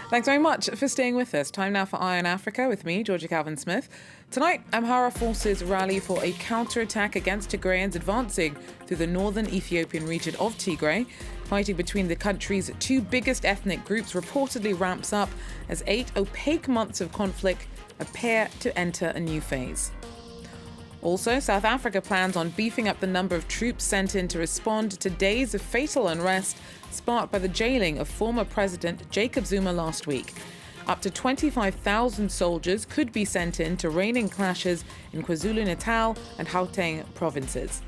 Thanks very much for staying with us. Time now for Eye on Africa with me, Georgia Calvin-Smith. Tonight, Amhara forces rally for a counterattack against Tigrayans advancing through the northern Ethiopian region of Tigray. Fighting between the country's two biggest ethnic groups reportedly ramps up as 8 opaque months of conflict appear to enter a new phase. Also, South Africa plans on beefing up the number of troops sent in to respond to days of fatal unrest sparked by the jailing of former President Jacob Zuma last week. Up to 25,000 soldiers could be sent in to rein in clashes in KwaZulu-Natal and Gauteng provinces.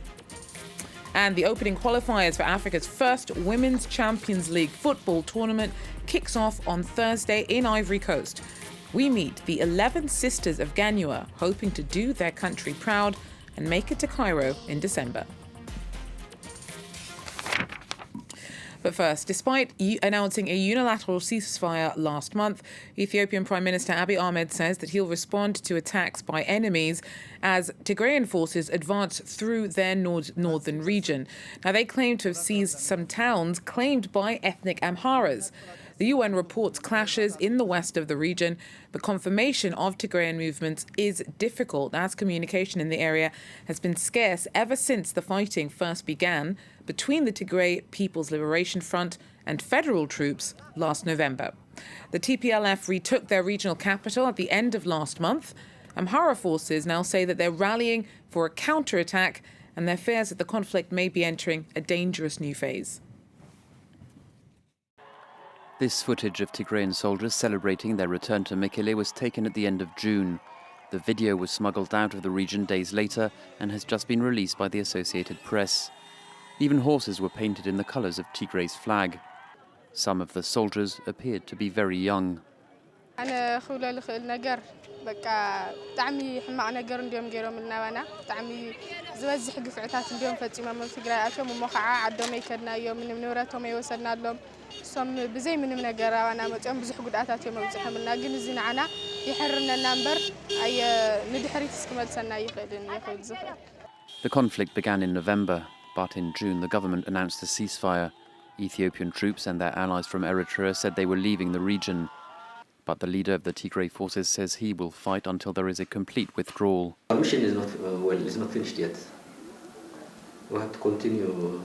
And the opening qualifiers for Africa's first Women's Champions League football tournament kicks off on Thursday in Ivory Coast. We meet the 11 sisters of Gagnoa, hoping to do their country proud and make it to Cairo in December. But first, despite announcing a unilateral ceasefire last month, Ethiopian Prime Minister Abiy Ahmed says that he'll respond to attacks by enemies as Tigrayan forces advance through their northern region. Now, they claim to have seized some towns claimed by ethnic Amharas. The UN reports clashes in the west of the region, but confirmation of Tigrayan movements is difficult as communication in the area has been scarce ever since the fighting first began between the Tigray People's Liberation Front and federal troops last November. The TPLF retook their regional capital at the end of last month. Amhara forces now say that they're rallying for a counterattack, and their fears that the conflict may be entering a dangerous new phase. This footage of Tigrayan soldiers celebrating their return to Mekele was taken at the end of June. The video was smuggled out of the region days later and has just been released by the Associated Press. Even horses were painted in the colours of Tigray's flag. Some of the soldiers appeared to be very young. The conflict began in November, but in June the government announced a ceasefire. Ethiopian troops and their allies from Eritrea said they were leaving the region. But the leader of the Tigray forces says he will fight until there is a complete withdrawal. Our mission is not finished yet. We have to continue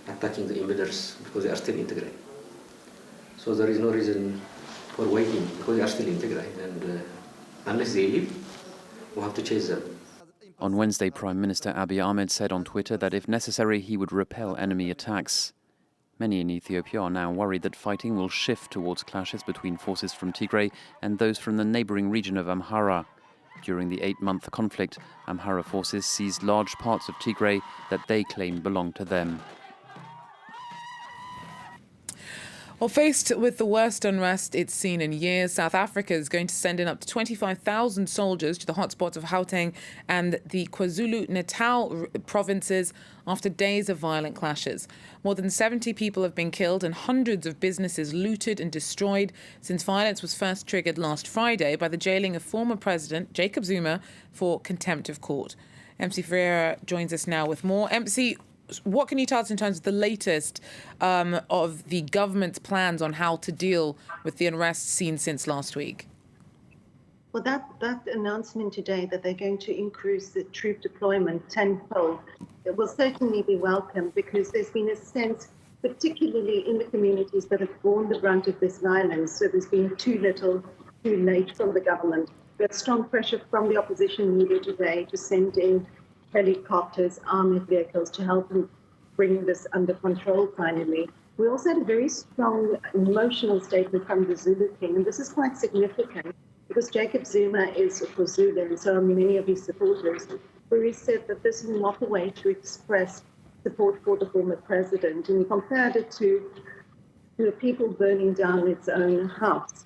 attacking the invaders because they are still in Tigray. So there is no reason for waiting because they are still in Tigray, and unless they leave, we have to chase them. On Wednesday, Prime Minister Abiy Ahmed said on Twitter that if necessary, he would repel enemy attacks. Many in Ethiopia are now worried that fighting will shift towards clashes between forces from Tigray and those from the neighbouring region of Amhara. During the 8-month conflict, Amhara forces seized large parts of Tigray that they claim belong to them. Well, faced with the worst unrest it's seen in years, South Africa is going to send in up to 25,000 soldiers to the hotspots of Gauteng and the KwaZulu-Natal provinces after days of violent clashes. More than 70 people have been killed and hundreds of businesses looted and destroyed since violence was first triggered last Friday by the jailing of former President Jacob Zuma for contempt of court. MC Ferreira joins us now with more. MC, what can you tell us in terms of the latest of the government's plans on how to deal with the unrest seen since last week? Well, that announcement today that they're going to increase the troop deployment tenfold, it will certainly be welcome because there's been a sense, particularly in the communities that have borne the brunt of this violence, so there's been too little, too late from the government. There's strong pressure from the opposition leader today to send in helicopters, armored vehicles to help them bring this under control finally. We also had a very strong emotional statement from the Zulu king, and this is quite significant because Jacob Zuma is a Zulu, and so are many of his supporters, where he said that this is not a way to express support for the former president, and he compared it to a people burning down its own house.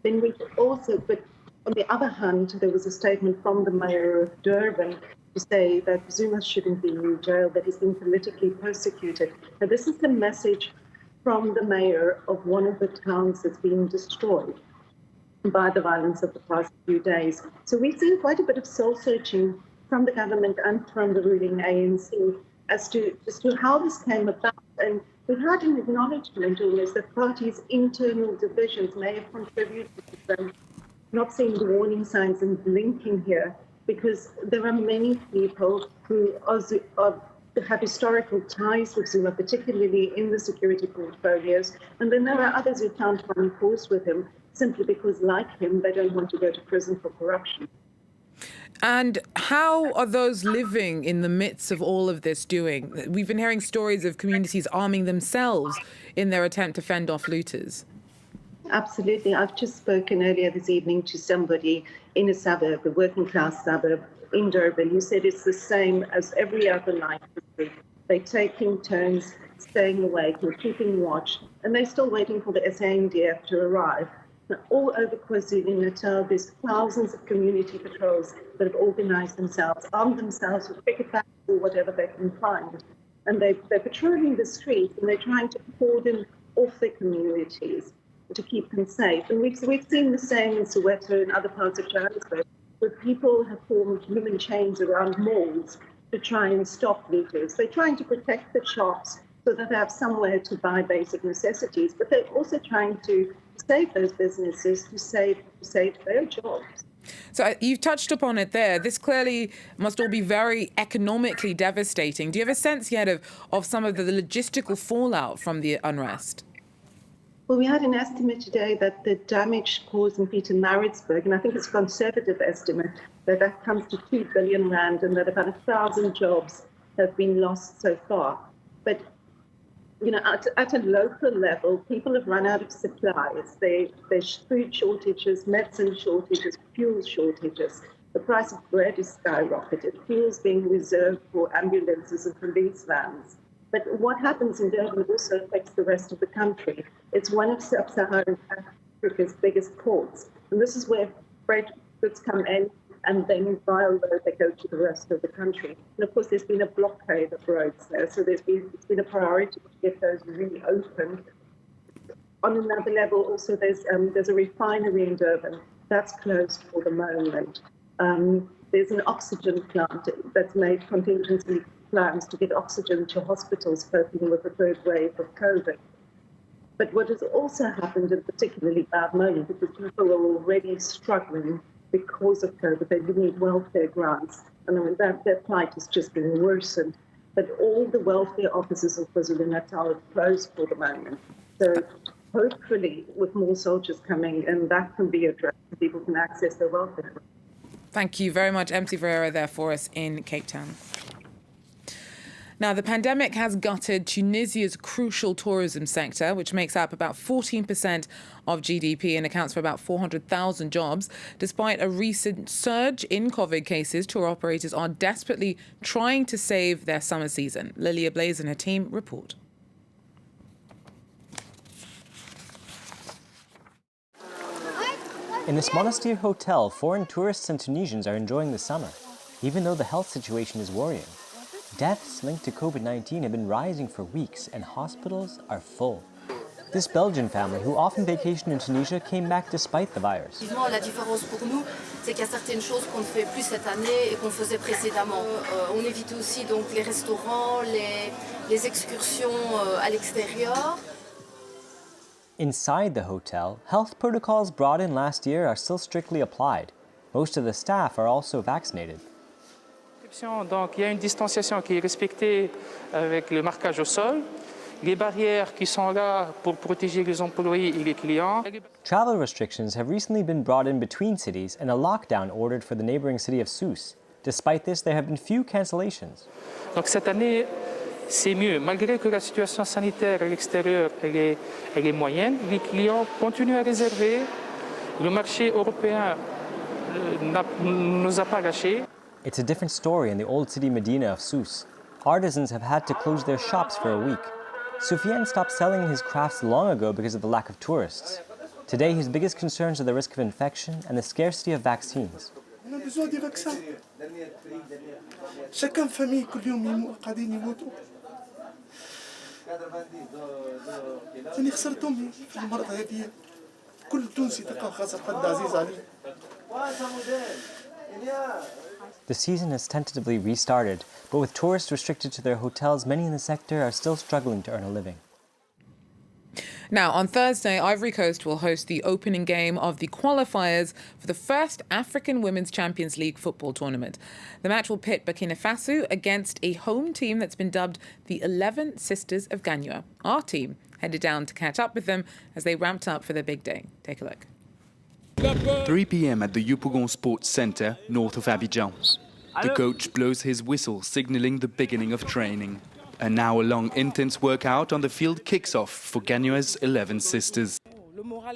Then we also, but on the other hand, there was a statement from the mayor of Durban to say that Zuma shouldn't be in jail, that he's been politically persecuted. Now, this is the message from the mayor of one of the towns that's being destroyed by the violence of the past few days. So we've seen quite a bit of soul-searching from the government and from the ruling ANC as to how this came about. And We've had an acknowledgement almost that parties' internal divisions may have contributed to them not seeing the warning signs and blinking here, because there are many people who have historical ties with Zuma, particularly in the security portfolios, and then there are others who can't find cause with him simply because, like him, they don't want to go to prison for corruption. And how are those living in the midst of all of this doing? We've been hearing stories of communities arming themselves in their attempt to fend off looters. Absolutely. I've just spoken earlier this evening to somebody in a suburb, a working class suburb in Durban, who said it's the same as every other night this week. They're taking turns staying awake and keeping watch, and they're still waiting for the SANDF to arrive. Now, all over KwaZulu-Natal, there's thousands of community patrols that have organized themselves, armed themselves with cricket bats or whatever they can find. And they're patrolling the streets, and they're trying to cordon off their communities to keep them safe. And we've seen the same in Soweto and other parts of Johannesburg, where people have formed human chains around malls to try and stop looters. They're trying to protect the shops so that they have somewhere to buy basic necessities, but they're also trying to save those businesses, to save their jobs. So you've touched upon it there. This clearly must all be very economically devastating. Do you have a sense yet of some of the logistical fallout from the unrest? Well, we had an estimate today that the damage caused in Pietermaritzburg, and I think it's a conservative estimate, that comes to 2 billion rand, and that about 1,000 jobs have been lost so far. But you know, at a local level, people have run out of supplies. There's food shortages, medicine shortages, fuel shortages. The price of bread is skyrocketed. Fuel's being reserved for ambulances and police vans. But what happens in Durban also affects the rest of the country. It's one of sub-Saharan Africa's biggest ports. And this is where freight goods come in, and then via road they go to the rest of the country. And of course, there's been a blockade of roads there, so it's been a priority to get those reopened. On another level, also there's a refinery in Durban that's closed for the moment. There's an oxygen plant that's made contingency plans to get oxygen to hospitals coping with the third wave of COVID. But what has also happened, in particularly bad moment, because people are already struggling because of COVID, they need welfare grants, and I mean, their plight has just been worsened. But all the welfare offices of KwaZulu-Natal are closed for the moment. So hopefully, with more soldiers coming in, that can be addressed, people can access their welfare. Thank you very much, MC Ferreira, there for us in Cape Town. Now, the pandemic has gutted Tunisia's crucial tourism sector, which makes up about 14% of GDP and accounts for about 400,000 jobs. Despite a recent surge in COVID cases, tour operators are desperately trying to save their summer season. Lilia Blaze and her team report. In this Monastir hotel, foreign tourists and Tunisians are enjoying the summer, even though the health situation is worrying. Deaths linked to COVID-19 have been rising for weeks, and hospitals are full. This Belgian family, who often vacation in Tunisia, came back despite the virus. La différence pour nous, c'est qu'il y a certaines choses qu'on ne fait plus cette année et qu'on faisait précédemment. On évite aussi donc les restaurants, les excursions à l'extérieur. Inside the hotel, health protocols brought in last year are still strictly applied. Most of the staff are also vaccinated. Donc il y a une distanciation qui est respectée avec le marquage au sol, les barrières qui sont là pour protéger les employés et les clients. Travel restrictions have recently been brought in between cities and a lockdown ordered for the neighboring city of Sousse. Despite this, there have been few cancellations. Donc cette année, c'est mieux. Malgré que la situation sanitaire à l'extérieur elle est moyenne, les clients continuent à réserver. Le marché européen ne nous a pas lâchés. It's a different story in the old city Medina of Sousse. Artisans have had to close their shops for a week. Soufiane stopped selling his crafts long ago because of the lack of tourists. Today, his biggest concerns are the risk of infection and the scarcity of vaccines. On a besoin des vaccins. Chacun famille كل يوم قاعدين يموتوا. أنا خسرت أمي في المرض هذه. كل تونسي تلقى خاصة حد عزيز عليه. The season has tentatively restarted, but with tourists restricted to their hotels, many in the sector are still struggling to earn a living. Now, on Thursday, Ivory Coast will host the opening game of the qualifiers for the first African Women's Champions League football tournament. The match will pit Burkina Faso against a home team that's been dubbed the 11 Sisters of Gagnoa. Our team headed down to catch up with them as they ramped up for their big day. Take a look. 3 p.m. at the Yopougon Sports Center, north of Abidjan. The coach blows his whistle, signaling the beginning of training. An hour-long intense workout on the field kicks off for Gagnoa's 11 sisters.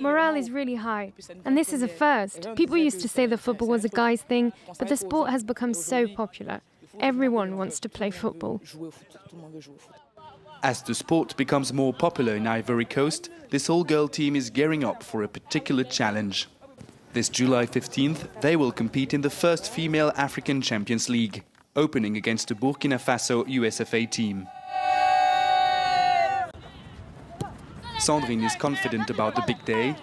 Morale is really high, and this is a first. People used to say that football was a guy's thing, but the sport has become so popular. Everyone wants to play football. As the sport becomes more popular in Ivory Coast, this all-girl team is gearing up for a particular challenge. This July 15th, they will compete in the first female African Champions League, opening against the Burkina Faso USFA team. Sandrine is confident about the big day.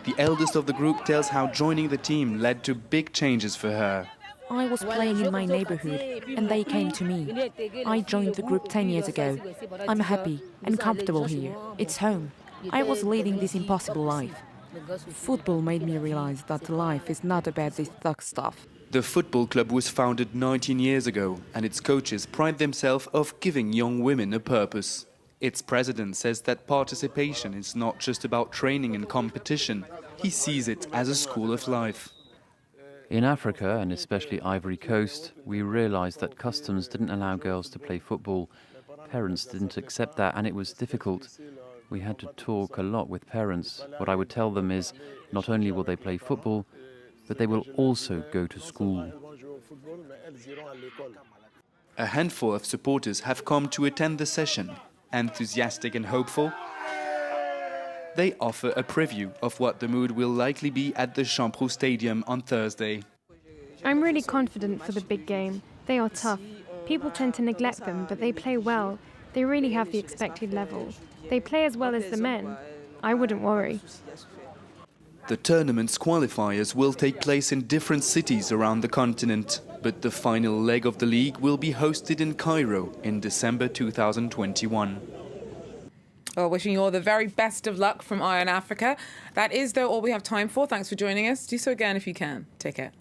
The eldest of the group tells how joining the team led to big changes for her. I was playing in my neighborhood and they came to me. I joined the group 10 years ago. I'm happy and comfortable here. It's home. I was leading this impossible life. Football made me realize that life is not about this thug stuff. The football club was founded 19 years ago, and its coaches pride themselves of giving young women a purpose. Its president says that participation is not just about training and competition. He sees it as a school of life. In Africa, and especially Ivory Coast, we realised that customs didn't allow girls to play football. Parents didn't accept that, and it was difficult. We had to talk a lot with parents. What I would tell them is, not only will they play football, but they will also go to school. A handful of supporters have come to attend the session. Enthusiastic and hopeful, they offer a preview of what the mood will likely be at the Champrou Stadium on Thursday. I'm really confident for the big game. They are tough. People tend to neglect them, but they play well. They really have the expected level. They play as well as the men. I wouldn't worry. The tournament's qualifiers will take place in different cities around the continent, but the final leg of the league will be hosted in Cairo in December 2021. Well, wishing you all the very best of luck from Iron Africa. That is, though, all we have time for. Thanks for joining us. Do so again if you can. Take care.